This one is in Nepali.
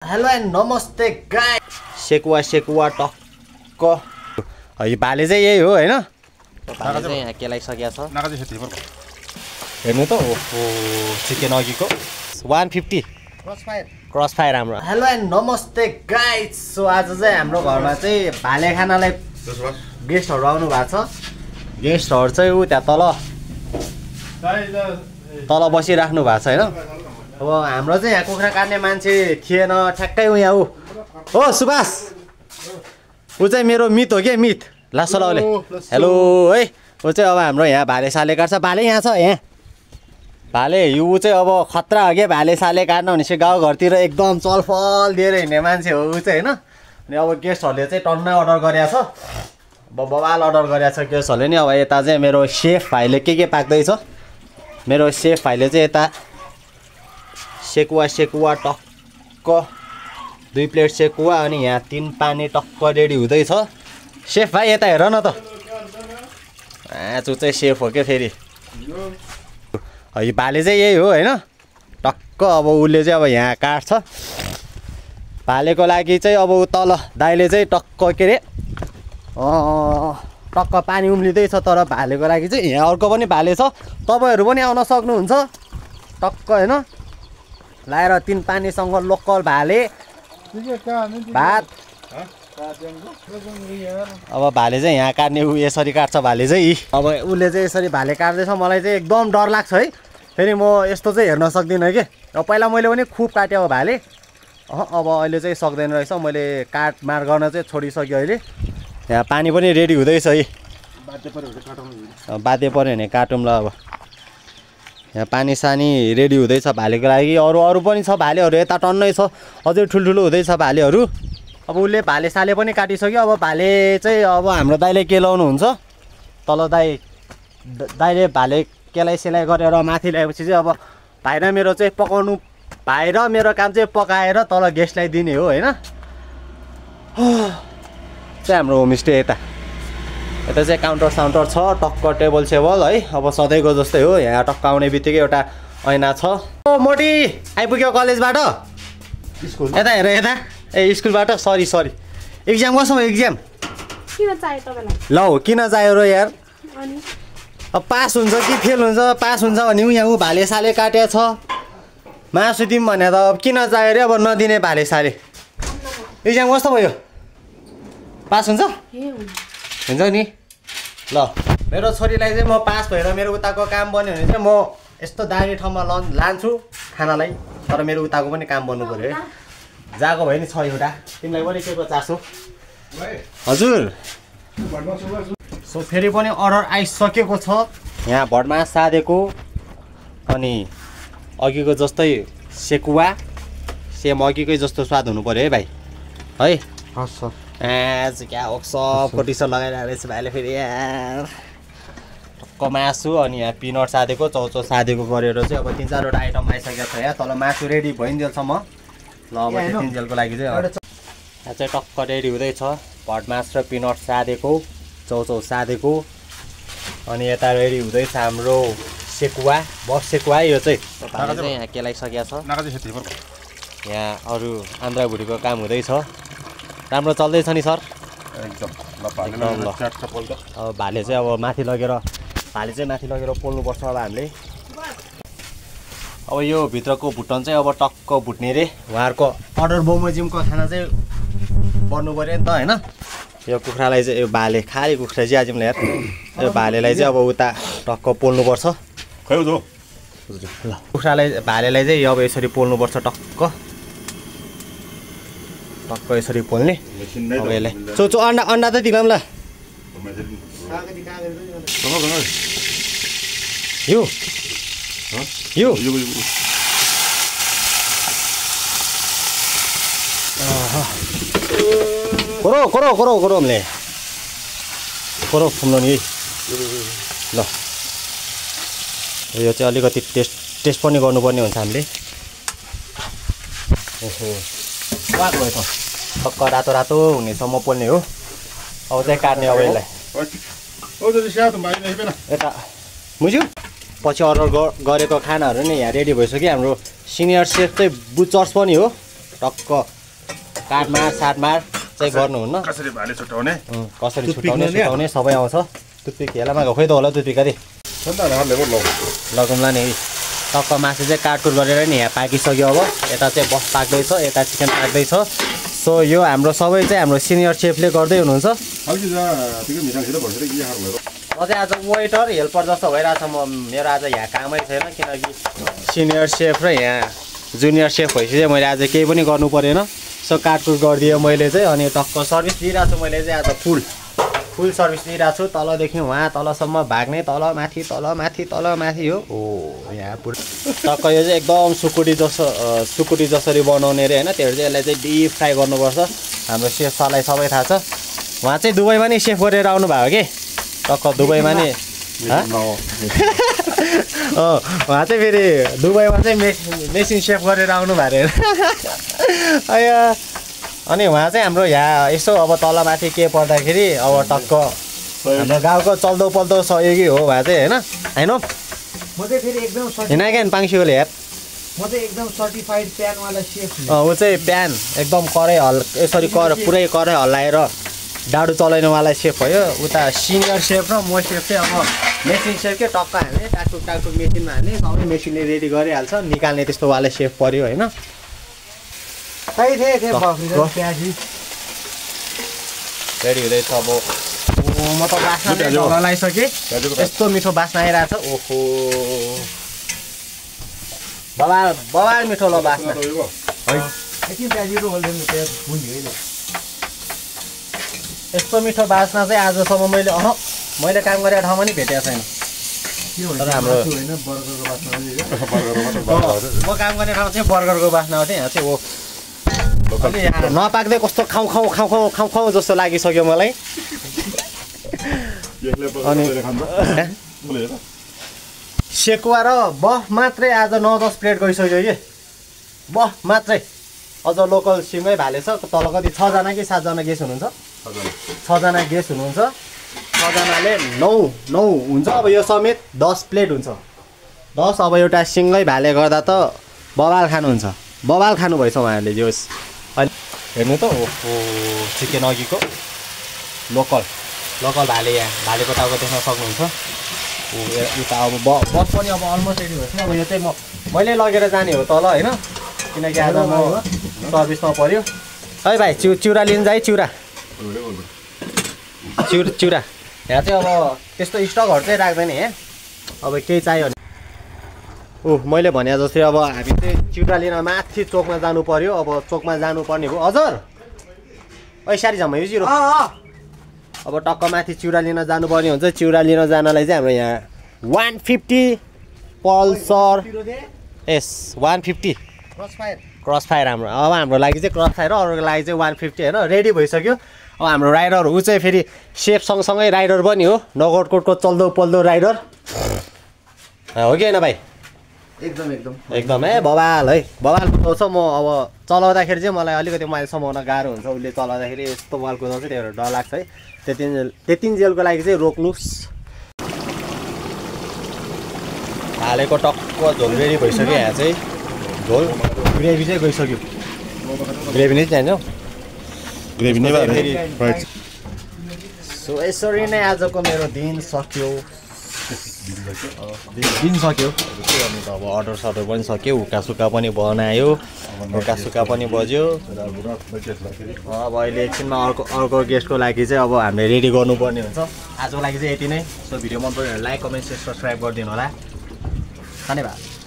हेलो एन्ड नमस्ते गाइस। सेकुवा टक्क यो भाले चाहिँ यही हो हैन। भाले चाहिँ यहाँ केलाइसकेको छ। हेर्नु त ओहो चिकन अघिको 150 क्रस फायर हाम्रो। हेलो एन्ड नमस्ते गाइस। सो आज चाहिँ हाम्रो घरमा चाहिँ भाले खानालाई गेस्टहरु आउनु भएको छ। गेस्टहरु चाहिँ उ त्यहाँ तल बसिराख्नु भएको छ हैन। अब हाम्रो चाहिँ यहाँ कुखुरा काट्ने मान्छे थिएन ठ्याक्कै उ यहाँ हो सुभाष ऊ चाहिँ मेरो मित हो के मित लासलाउले। हेलो है ऊ चाहिँ अब हाम्रो यहाँ भाले साले काट्छ। भाले यहाँ छ यहाँ भाले यो चाहिँ अब खतरा हो क्या। भाले साले काट्न भनेपछि गाउँघरतिर एकदम चलफल दिएर हिँड्ने मान्छे हो ऊ चाहिँ होइन। अनि अब गेस्टहरूले चाहिँ टन्नै अर्डर गरेको छ। बबाल अर्डर गरेको छ गेस्टहरूले नि। अब यता चाहिँ मेरो सेफ भाइले के पाक्दैछ। मेरो सेफ भाइले चाहिँ यता सेकुवा टक्क 2 प्लेट सेकुवा अनि यहाँ 3 पानी टक्क रेडी हुँदैछ। सेफ भाइ यता हेर न त। आजु चाहिँ सेफ हो क्या फेरि। यो भाले चाहिँ यही हो हैन। टक्क अब उसले चाहिँ अब यहाँ काट्छ। भालेको लागि चाहिँ अब तल दाइले चाहिँ टक्क के अरे टक्क पानी उम्लिँदैछ। तर भालेको लागि चाहिँ यहाँ अर्को पनि भाले छ। तपाईँहरू पनि आउन सक्नुहुन्छ टक्क हैन। लाएर 3 पानीसँग लोकल भाले भात। अब भाले चाहिँ यहाँ काट्ने ऊ यसरी काट्छ भाले चाहिँ। अब उसले चाहिँ यसरी भाले काट्दैछ। मलाई चाहिँ एकदम डर लाग्छ है। फेरि म यस्तो चाहिँ हेर्न सक्दिनँ कि। अब पहिला मैले पनि खुब काट्यो भाले। अब अहिले चाहिँ सक्दैन रहेछ। मैले काटमार गर्न चाहिँ छोडिसक्यो अहिले। यहाँ पानी पनि रेडी हुँदैछ है। बाध्य पऱ्यो भने काटौँ ल। अब यहाँ पानी सानी रेडी हुँदैछ भालेको लागि। अरू पनि छ भालेहरू यता टन्नै छ। अझै ठुल्ठुलो हुँदैछ भालेहरू। अब उसले भाले साले पनि काटिसक्यो। अब भाले चाहिँ अब हाम्रो दाइले केलाउनुहुन्छ। तल दाइले भाले केलाइ गरेर माथि ल्याएपछि चाहिँ अब भाइ र मेरो चाहिँ पकाउनु। भाइ र मेरो काम चाहिँ पकाएर तल गेस्टलाई दिने हो हैन। चाहिँ हाम्रो होमस्टे यता चाहिँ काउन्टर साउन्टर छ टक्क टेबल सेबल है। अब सधैँको जस्तै हो। यहाँ टक्क आउने बित्तिकै एउटा ऐना छ। ओ मोटी आइपुग्यो कलेजबाट। यता हेर यता ए स्कुलबाट। सरी एक्जाम कसो हो एक्जाम किन चाहियो तपाईलाई? ल किन चाहियो र यार। अब पास हुन्छ कि फेल हुन्छ। पास हुन्छ भने यहाँ ऊ भाले साले काट्या छ। मासु दिउँ भने त अब किन चाहियो रे। अब नदिने भाले साले। एक्जाम कस्तो भयो पास हुन्छ हुन्छ नि। ल मेरो छोरीलाई चाहिँ म पास भएर मेरो उताको काम बन्यो भने चाहिँ म यस्तो दामी ठाउँमा लान्छु खानालाई। तर मेरो उताको पनि काम बन्नु पऱ्यो है। जाको भयो नि छ एउटा। तिमीलाई पनि के को चासो हजुर। सो फेरि पनि अर्डर आइसकेको छ। यहाँ भटमास साधेको अनि अघिको जस्तै सेकुवा सेम अघिकै जस्तो स्वाद हुनु पऱ्यो है भाइ है। हस् सर आज क्या सबको टी सर्ट लगाइरहेको रहेछ भाइले फेरि यार। टक्क मासु अनि यहाँ पिनट साधेको चौचौ साधेको गरेर चाहिँ अब 3-4वटा आइटम आइसकेको छ। यहाँ तल मासु रेडी भइन्जेलसम्म। ल अब चाहिँ तिनजेलको लागि चाहिँ यहाँ चाहिँ टक्क रेडी हुँदैछ। भटमास र पिनट साधेको चौचौ साधेको अनि यता रेडी हुँदैछ हाम्रो सेकुवा बस सेकुवा। यो चाहिँ यहाँ केलाइसकेको छ। यहाँ अरू आन्द्रा भुडीको काम हुँदैछ। राम्रो चल्दैछ नि सर एकदम। अब भाले चाहिँ अब माथि लगेर पोल्नुपर्छ अब हामीले। अब यो भित्रको भुटन चाहिँ अब टक्क भुट्ने रे। उहाँहरूको अर्डर बमोजिमको खाना चाहिँ बन्नु पऱ्यो नि त होइन। यो कुखुरालाई चाहिँ यो भाले खाली कुखुरा चाहिँ आज यार। यो भालेलाई चाहिँ अब उता टक्क पोल्नुपर्छ। ल कुखुरालाई भालेलाई चाहिँ अब यसरी पोल्नुपर्छ टक्क यसरी पोल्ने। अब यसलाई चो अन्डा त दिलाम ल। यो कोरो हमले कोरो फुम्लो नि ल। यो चाहिँ अलिकति टेस्ट पनि गर्नुपर्ने हुन्छ हामीले। ओहो वाक भयो त टक्क रातो हुनेसम्म पोल्ने हो। अब चाहिँ काट्ने अब यसलाई यता बुझ्यो। पछि अर्डर गरेको खानाहरू नै यहाँ रेडी भइसक्यो। हाम्रो सिनियर सेफ चाहिँ बुचर्स पनि हो। टक्क काटमार साटमार चाहिँ गर्नुहुन्न कसरी भाले छुटाउने कसरी छुटाउने सबै आउँछ टुथपिक हेलामा खोइ त होला टुथपिक अरे लगाउँला नि टक्क मासु चाहिँ काटकुट गरेर नि यहाँ पाकिसक्यो अब यता चाहिँ बस पाक्दैछ यता चिकन पाक्दैछ सो यो हाम्रो सबै चाहिँ हाम्रो सिनियर सेफले गर्दै हुनुहुन्छ म चाहिँ आज वेटर हेल्पर जस्तो भइरहेछ मेरो आज यहाँ कामै छैन किनकि सिनियर सेफ र यहाँ जुनियर सेफ भएपछि चाहिँ मैले आज केही पनि गर्नु परेन सो काटकुट गरिदिएँ मैले चाहिँ अनि टक्क सर्भिस दिइरहेको छु मैले चाहिँ आज फुल सर्भिस दिइरहेको छु तलदेखि वहाँ तलसम्म भाग्ने तल माथि हो ओ यहाँ पुरा टक्क यो चाहिँ एकदम सुकुटी जसरी बनाउने अरे होइन त्योहरू चाहिँ यसलाई चाहिँ डिप फ्राई गर्नुपर्छ हाम्रो सेफ सरलाई सबै थाहा छ उहाँ चाहिँ दुबईमा नि सेफ गरेर आउनु भयो कि टक्क दुबईमा नि उहाँ चाहिँ फेरि दुबईमा चाहिँ मेसिन सेफ गरेर आउनु भयो अरे अनि उहाँ चाहिँ हाम्रो यहाँ यसो अब तलमाथि के पर्दाखेरि अब टक्क हाम्रो गाउँको चल्दो पल्दो सहयोगी हो उहाँ चाहिँ होइन म चाहिँ फेरि एकदम हिँडाएन पाङ्सीकोले यार म चाहिँ एकदम सर्टिफाइड प्यानवाला सेफ ऊ चाहिँ प्यान एकदम यसरी पुरै कराई हल्लाएर डाडु चलाउनेवाला सेफ भयो उता सिनियर सेफ र म सेफ चाहिँ अब मेसिन सेफ के टक्क हाल्ने टाकटुक मेसिनमा हाल्ने सबै मेसिनले रेडी गरिहाल्छ निकाल्ने त्यस्तोवाला सेफ पऱ्यो होइन रेडी हुँदैछ अब म त बास्ना लगाइसकेँ यस्तो मिठो बास्ना आइरहेछ ओहो बबाल मिठो ल बास्ना यस्तो मिठो बास्ना चाहिँ आजसम्म मैले काम गरेको ठाउँमा नि भेटेको छैन तर हाम्रो म काम गर्ने ठाउँ चाहिँ बर्गरको बास्ना हो यहाँ चाहिँ यहाँ नपाक्दै कस्तो खाउँ जस्तो लागिसक्यो मलाई अनि सेकुवा र बफ मात्रै आज 9-10 प्लेट गइसक्यो कि बफ मात्रै अझ लोकल सिमै भाले छ तल कति 6जना कि 7जना गेस्ट हुनुहुन्छ 6जना गेस्ट हुनुहुन्छ 6जनाले 9 हुन्छ अब यो समेत 10 प्लेट हुन्छ 10 अब एउटा सिङ्गै भाले गर्दा त बबाल खानुहुन्छ बबाल खानु भएछ उहाँहरूले जोस् अनि हेर्नु त ओहो चिकन अघिको लोकल भाले यहाँ भालेको टाउको देख्न सक्नुहुन्छ उता अब बस पनि अब अलमोस्ट रेडी भएछ अब यो चाहिँ मैले लगेर जाने हो तल होइन किनकि आज म सर्भिसमा पऱ्यो है भाइ चिउरा लिनु যায় चिउरा यहाँ चाहिँ अब त्यस्तो स्टकहरू चाहिँ राख्दैन यहाँ अब केही चाहियो भने मैले भने जस्तै अब हामी चाहिँ चिउरा लिन माथि चोकमा जानु पर्यो अब चोकमा जानुपर्ने हो हजुर सारी झम्मा यो जिरो अब टक्क माथि चिउरा लिन जानुपर्ने हुन्छ चिउरा लिन जानलाई चाहिँ हाम्रो यहाँ 150 पल्सर एस 150 क्रसफायर हाम्रो लागि चाहिँ क्रसफायर अरूको लागि चाहिँ 150 होइन रेडी भइसक्यो अब हाम्रो राइडर ऊ चाहिँ फेरि सेफ सँगसँगै राइडर पनि हो नगरकोटको चल्दो पल्दो राइडर हो कि होइन भाइ एकदम बबाल कुदाउँछ म अब चलाउँदाखेरि चाहिँ मलाई अलिकति मैले समाउन गाह्रो हुन्छ उसले चलाउँदाखेरि यस्तो बल कुदाउँछ त्यही भएर डर लाग्छ है त्यतिन्जेलको लागि चाहिँ रोक्नुहोस् हालेको टक्क झोल रेडी भइसक्यो यहाँ चाहिँ झोल ग्रेभी चाहिँ गइसक्यो ग्रेभी नै चाहिन्छ ग्रेभी नै सो यसरी नै आजको मेरो दिन सक्यो अनि त अब अर्डर सर्डर पनि सक्यो हुक्का पनि बनायो हुक्का पनि बज्यो अब अहिले एकछिनमा अर्को गेस्टको लागि चाहिँ अब हामीले रेडी गर्नुपर्ने हुन्छ आजको लागि चाहिँ यति नै सो भिडियो मन पऱ्यो भने लाइक कमेन्ट सेयर सब्सक्राइब गरिदिनु होला धन्यवाद।